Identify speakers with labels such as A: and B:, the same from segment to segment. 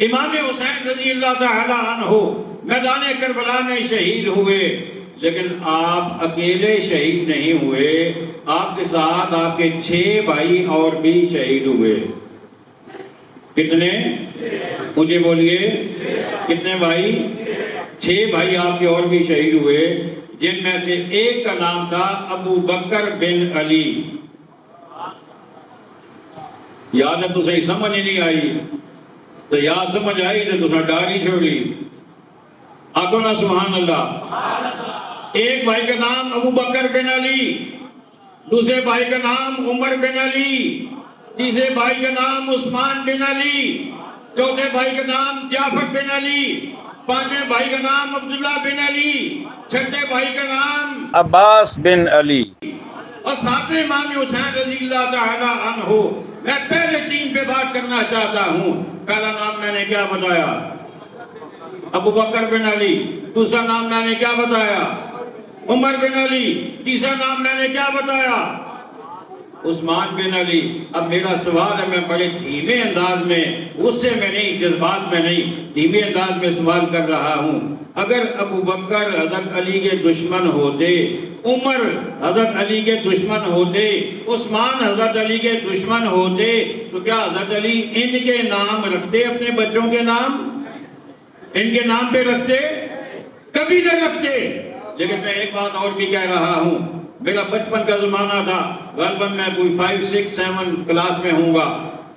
A: امام حسین رضی اللہ تعالی عنہ میدان کربلا میں شہید ہوئے، لیکن آپ اکیلے شہید نہیں ہوئے، آپ کے ساتھ آپ کے 6 بھائی اور بھی شہید ہوئے۔ کتنے؟ مجھے بولیے، کتنے بھائی؟ 6 بھائی آپ کے اور بھی شہید ہوئے، جن میں سے ایک کا نام تھا ابو بکر بن علی۔ یاد ہے تو صحیح سمجھ ہی نہیں آئی، تو یا سمجھ آئی تو تسا ڈاری چھوڑی۔ آکو نا سبحان اللہ۔ ایک بھائی کا نام ابو بکر بن علی، دوسرے بھائی کا نام عمر بن علی، تیسرے بھائی کا نام عثمان بن علی، چوتھے بھائی کا نام جعفر بن علی، پانچویں بھائی کا نام عبداللہ بن علی، چھٹے بھائی کا نام
B: عباس بن علی،
A: اور ساتویں امام حسین رضی اللہ تعالی عنہ۔ میں پہلے 3 پہ بات کرنا چاہتا ہوں۔ پہلا نام میں نے کیا بتایا؟ ابو بکر بن علی۔ دوسرا نام میں نے کیا بتایا؟ عمر بن علی۔ تیسرا نام میں نے کیا بتایا؟ عثمان بن علی۔ اب میرا سوال ہے، میں بڑے دھیمے انداز میں، غصے میں نہیں، جذبات میں نہیں، دھیمے انداز میں سوال کر رہا ہوں۔ اگر ابو بکر حضرت علی کے دشمن ہوتے، عمر حضرت علی کے دشمن ہوتے، عثمان حضرت علی کے دشمن ہوتے، تو کیا حضرت علی ان کے نام رکھتے اپنے بچوں کے نام؟ ان کے نام پہ رکھتے؟ کبھی نہ رکھتے۔ لیکن میں ایک بات اور بھی کہہ رہا ہوں، میرا بچپن کا زمانہ تھا، غالباً میں کوئی 5, 6, 7 کلاس میں ہوں گا۔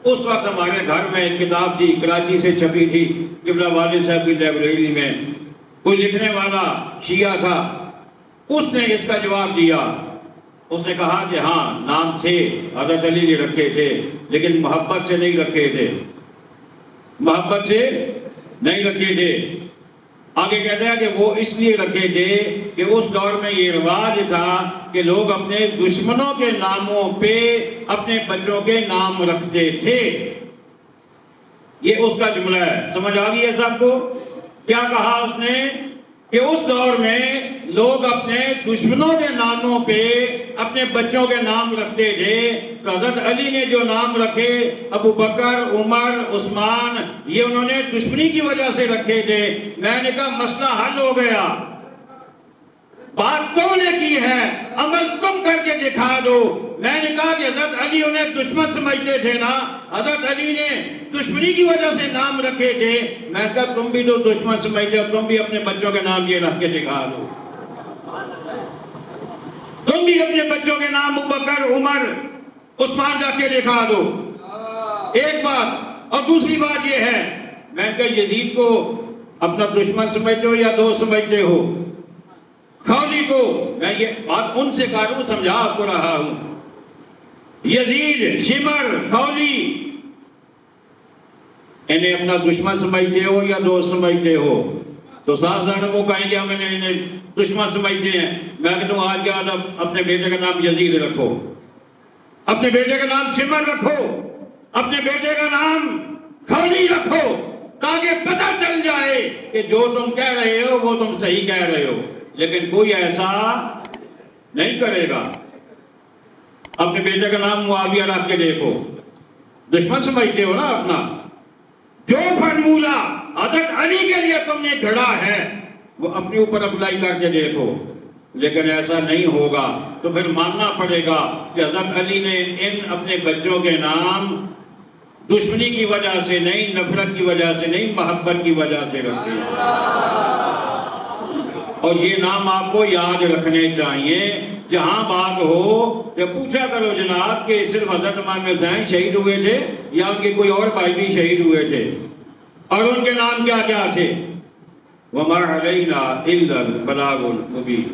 A: اس وقت ہمارے گھر میں ایک کتاب تھی، کراچی سے چھپی تھی، قبلہ والد صاحب کی لائبریری میں۔ کوئی لکھنے والا شیعہ تھا، اس نے اس کا جواب دیا۔ اس نے کہا کہ ہاں نام تھے، حضرت علی نے رکھے تھے، لیکن محبت سے نہیں رکھے تھے، محبت سے نہیں رکھے تھے۔ آگے کہتا ہے کہ وہ اس لیے رکھے تھے کہ اس دور میں یہ رواج تھا کہ لوگ اپنے دشمنوں کے ناموں پہ اپنے بچوں کے نام رکھتے تھے۔ یہ اس کا جملہ ہے، سمجھ آ گئی ہے سب کو؟ کیا کہا اس نے؟ کہ اس دور میں لوگ اپنے دشمنوں کے ناموں پہ اپنے بچوں کے نام رکھتے تھے، تو حضرت علی نے جو نام رکھے، ابو بکر، عمر، عثمان، یہ انہوں نے دشمنی کی وجہ سے رکھے تھے۔ میں نے کہا مسئلہ حل ہو گیا، بات تم نے کی ہے، عمل تم کر کے دکھا دو۔ میں نے کہا کہ حضرت علی انہیں دشمن سمجھتے تھے نا، حضرت علی نے دشمنی کی وجہ سے نام رکھے تھے۔ میں نے کہا تم بھی تو دشمن سمجھتے ہو، تم بھی اپنے بچوں کے نام یہ رکھ کے دکھا دو، تم بھی اپنے بچوں کے نام ابو بکر، عمر، عثمان رکھ کے دکھا دو۔ ایک بات، اور دوسری بات یہ ہے، میں نے کہا یزید کو اپنا دشمن سمجھتے ہو یا دوست سمجھتے ہو؟ خولی کو، میں یہ بات ان سے کہوں، سمجھا آپ کو رہا ہوں، یزید، شمر، خولی، انہیں اپنا دشمن سمجھتے ہو یا دوست سمجھتے ہو؟ تو صاحب وہ کہیں گے ہم انہیں دشمن سمجھتے ہیں۔ میں کہتا ہوں آج کے آج اپنے بیٹے کا نام یزید رکھو، اپنے بیٹے کا نام شمر رکھو، اپنے بیٹے کا نام خولی رکھو، تاکہ پتہ چل جائے کہ جو تم کہہ رہے ہو وہ تم صحیح کہہ رہے ہو۔ لیکن کوئی ایسا نہیں کرے گا۔ اپنے بیٹے کا نام معاویہ رکھ کے دیکھو، دشمن سمجھتے ہو نا اپنا۔ جو فرمولہ حضرت علی کے لیے تم نے گھڑا ہے وہ اپنے اوپر اپلائی کر کے دیکھو، لیکن ایسا نہیں ہوگا۔ تو پھر ماننا پڑے گا کہ حضرت علی نے ان اپنے بچوں کے نام دشمنی کی وجہ سے نہیں، نفرت کی وجہ سے نہیں، محبت کی وجہ سے رکھے۔ اور یہ نام آپ کو یاد رکھنے چاہیے۔ جہاں بات ہو یا پوچھا کرو جناب کہ صرف حضرت امام حسین شہید ہوئے تھے یا ان کے کوئی اور بھائی بھی شہید ہوئے تھے، اور ان کے نام کیا کیا تھے؟ وَمَا عَلَيْنَا إِلَّا الْبَلَاغُ الْمُبِينُ۔